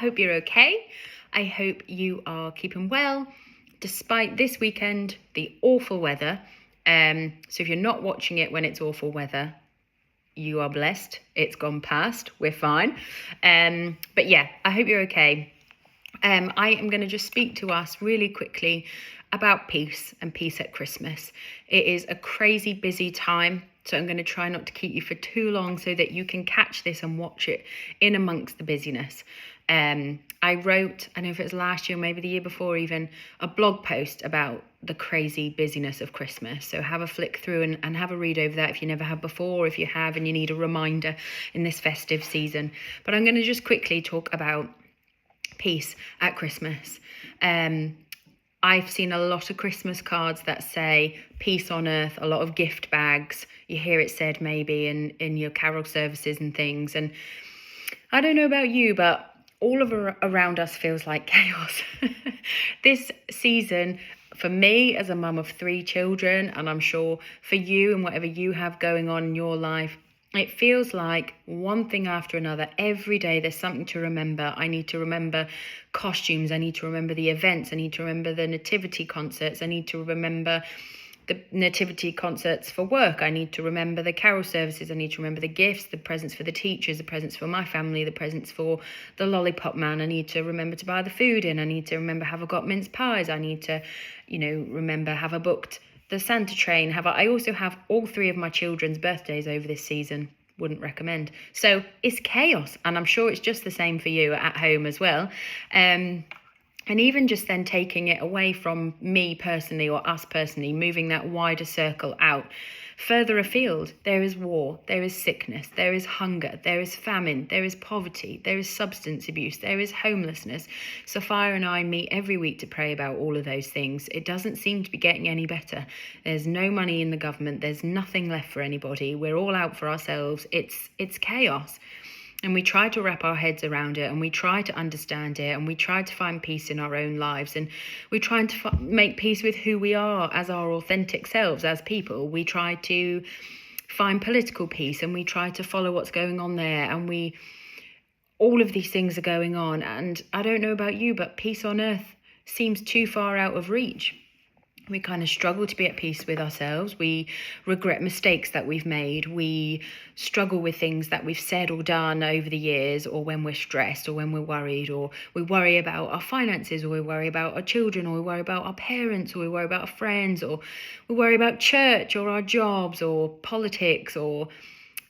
hope you're okay. I hope you are keeping well, despite this weekend, the awful weather. So if you're not watching it when it's awful weather, you are blessed. It's gone past. We're fine. But yeah, I hope you're okay. I am going to just speak to us really quickly about peace and peace at Christmas. It is a crazy busy time. So I'm going to try not to keep you for too long so that you can catch this and watch it in amongst the busyness. I wrote, I don't know if it was last year, maybe the year before even, a blog post about the crazy busyness of Christmas. So have a flick through and have a read over that if you never have before, if you have and you need a reminder in this festive season. But I'm going to just quickly talk about peace at Christmas. I've seen a lot of Christmas cards that say peace on earth, a lot of gift bags. You hear it said maybe in your carol services and things. And I don't know about you, but all of around us feels like chaos. This season, for me as a mum of 3 children, and I'm sure for you and whatever you have going on in your life, it feels like one thing after another. Every day there's something to remember. I need to remember costumes. I need to remember the events. I need to remember the nativity concerts. I need to remember the nativity concerts for work. I need to remember the carol services. I need to remember the gifts, the presents for the teachers, the presents for my family, the presents for the lollipop man. I need to remember to buy the food in. I need to remember have I got mince pies. I need to, remember have I booked the Santa train. I also have all 3 of my children's birthdays over this season. Wouldn't recommend. So it's chaos, and I'm sure it's just the same for you at home as well. And even just then taking it away from me personally or us personally, moving that wider circle out further afield, there is war, there is sickness, there is hunger, there is famine, there is poverty, there is substance abuse, there is homelessness. Sophia and I meet every week to pray about all of those things. It doesn't seem to be getting any better. There's no money in the government. There's nothing left for anybody. We're all out for ourselves. It's chaos. And we try to wrap our heads around it, and we try to understand it, and we try to find peace in our own lives, and we try to make peace with who we are as our authentic selves as people. We try to find political peace, and we try to follow what's going on there, and all of these things are going on. And I don't know about you, but peace on earth seems too far out of reach. We kind of struggle to be at peace with ourselves. We regret mistakes that we've made. We struggle with things that we've said or done over the years, or when we're stressed, or when we're worried, or we worry about our finances, or we worry about our children, or we worry about our parents, or we worry about our friends, or we worry about church, or our jobs, or politics, or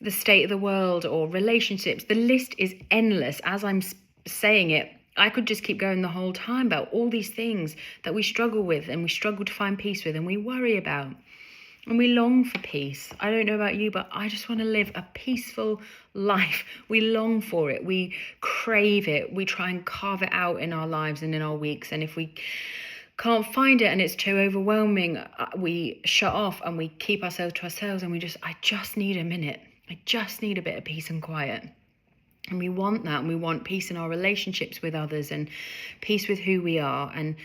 the state of the world, or relationships. The list is endless. As I'm saying it, I could just keep going the whole time about all these things that we struggle with, and we struggle to find peace with, and we worry about, and we long for peace. I don't know about you, but I just want to live a peaceful life. We long for it. We crave it. We try and carve it out in our lives and in our weeks. And if we can't find it and it's too overwhelming, we shut off and we keep ourselves to ourselves, and I just need a minute. I just need a bit of peace and quiet. And we want that, and we want peace in our relationships with others and peace with who we are. And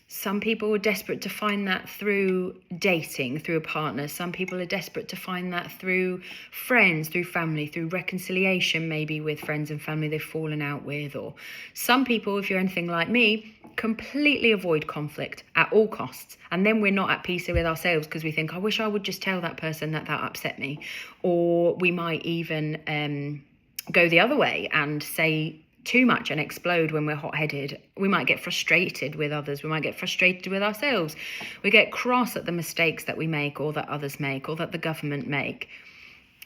some people are desperate to find that through dating, through a partner. Some people are desperate to find that through friends, through family, through reconciliation, maybe with friends and family they've fallen out with. Or some people, if you're anything like me, completely avoid conflict at all costs. And then we're not at peace with ourselves because we think, I wish I would just tell that person that upset me. Or we might even go the other way and say too much and explode when we're hot-headed. We might get frustrated with others. We might get frustrated with ourselves. We get cross at the mistakes that we make, or that others make, or that the government make.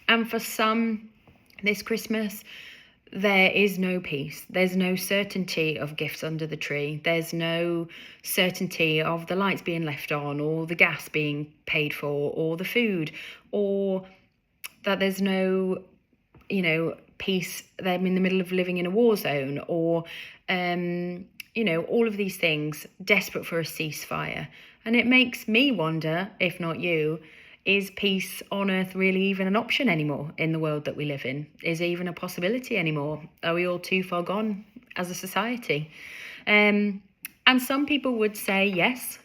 And for some, this Christmas, there is no peace. There's no certainty of gifts under the tree. There's no certainty of the lights being left on, or the gas being paid for, or the food, or that there's no, peace, them in the middle of living in a war zone, or all of these things, desperate for a ceasefire. And it makes me wonder, if not you, is peace on earth really even an option anymore in the world that we live in? Is it even a possibility anymore? Are we all too far gone as a society? And some people would say yes,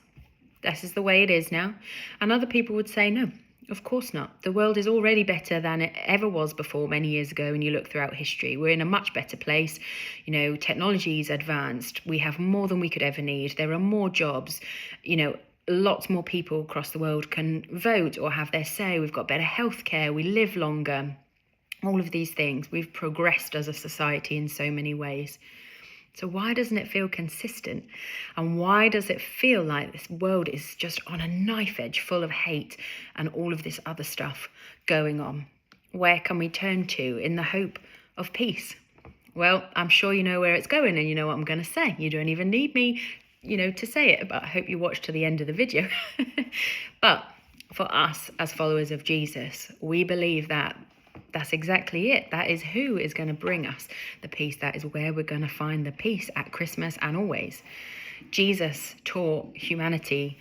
this is the way it is now, and other people would say no, Of course not. The world is already better than it ever was before many years ago. And you look throughout history, we're in a much better place. You know, technology's advanced. We have more than we could ever need. There are more jobs. You know, lots more people across the world can vote or have their say. We've got better healthcare. We live longer. All of these things. We've progressed as a society in so many ways. So why doesn't it feel consistent? And why does it feel like this world is just on a knife edge full of hate and all of this other stuff going on? Where can we turn to in the hope of peace? Well, I'm sure you know where it's going and you know what I'm going to say. You don't even need me, to say it, but I hope you watch to the end of the video. But for us as followers of Jesus, we believe that that's exactly it. That is who is going to bring us the peace. That is where we're going to find the peace at Christmas and always. Jesus taught humanity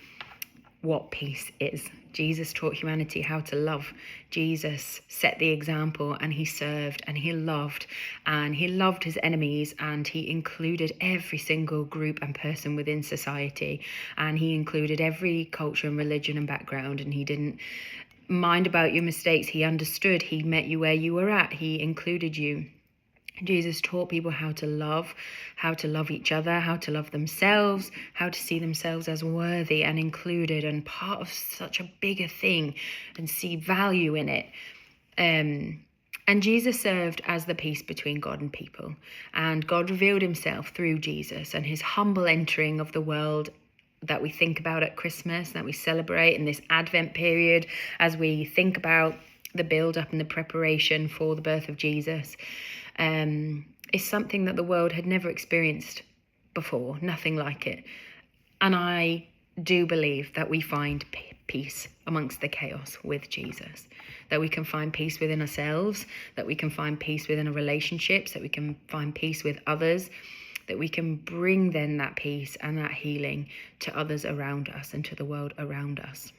what peace is. Jesus taught humanity how to love. Jesus set the example and he served and he loved his enemies, and he included every single group and person within society, and he included every culture and religion and background, and he didn't mind about your mistakes. He understood. He met you where you were at. He included you. Jesus taught people how to love each other, how to love themselves, how to see themselves as worthy and included and part of such a bigger thing and see value in it. And Jesus served as the peace between God and people. And God revealed himself through Jesus and his humble entering of the world that we think about at Christmas, that we celebrate in this Advent period as we think about the build-up and the preparation for the birth of Jesus, is something that the world had never experienced before, nothing like it. And I do believe that we find peace amongst the chaos with Jesus, that we can find peace within ourselves, that we can find peace within our relationships, that we can find peace with others, that we can bring then that peace and that healing to others around us and to the world around us.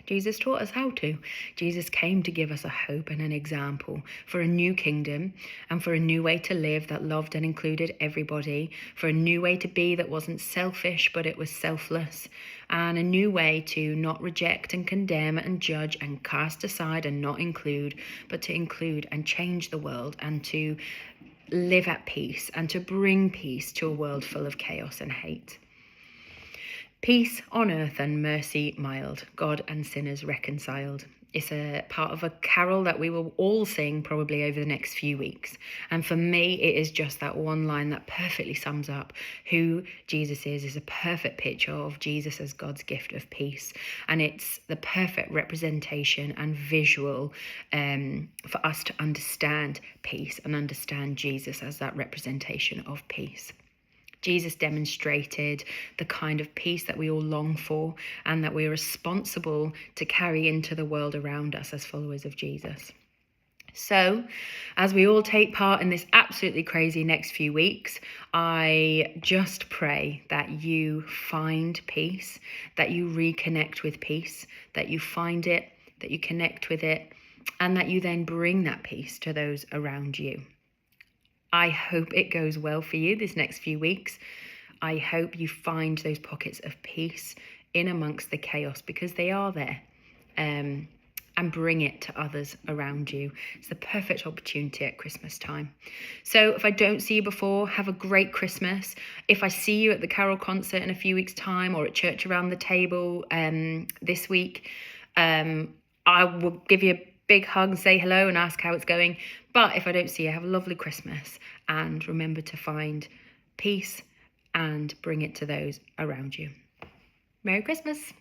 Jesus taught us how to. Jesus came to give us a hope and an example for a new kingdom and for a new way to live that loved and included everybody, for a new way to be that wasn't selfish but it was selfless, and a new way to not reject and condemn and judge and cast aside and not include, but to include and change the world and to live at peace and to bring peace to a world full of chaos and hate. Peace on earth and mercy mild, God and sinners reconciled. It's a part of a carol that we will all sing probably over the next few weeks. And for me, it is just that one line that perfectly sums up who Jesus is a perfect picture of Jesus as God's gift of peace. And it's the perfect representation and visual for us to understand peace and understand Jesus as that representation of peace. Jesus demonstrated the kind of peace that we all long for and that we are responsible to carry into the world around us as followers of Jesus. So, as we all take part in this absolutely crazy next few weeks, I just pray that you find peace, that you reconnect with peace, that you find it, that you connect with it, and that you then bring that peace to those around you. I hope it goes well for you this next few weeks. I hope you find those pockets of peace in amongst the chaos, because they are there, and bring it to others around you. It's the perfect opportunity at Christmas time. So if I don't see you before, have a great Christmas. If I see you at the Carol concert in a few weeks' time or at Church Around the Table this week, I will give you a big hug and say hello and ask how it's going. But if I don't see you, have a lovely Christmas and remember to find peace and bring it to those around you. Merry Christmas.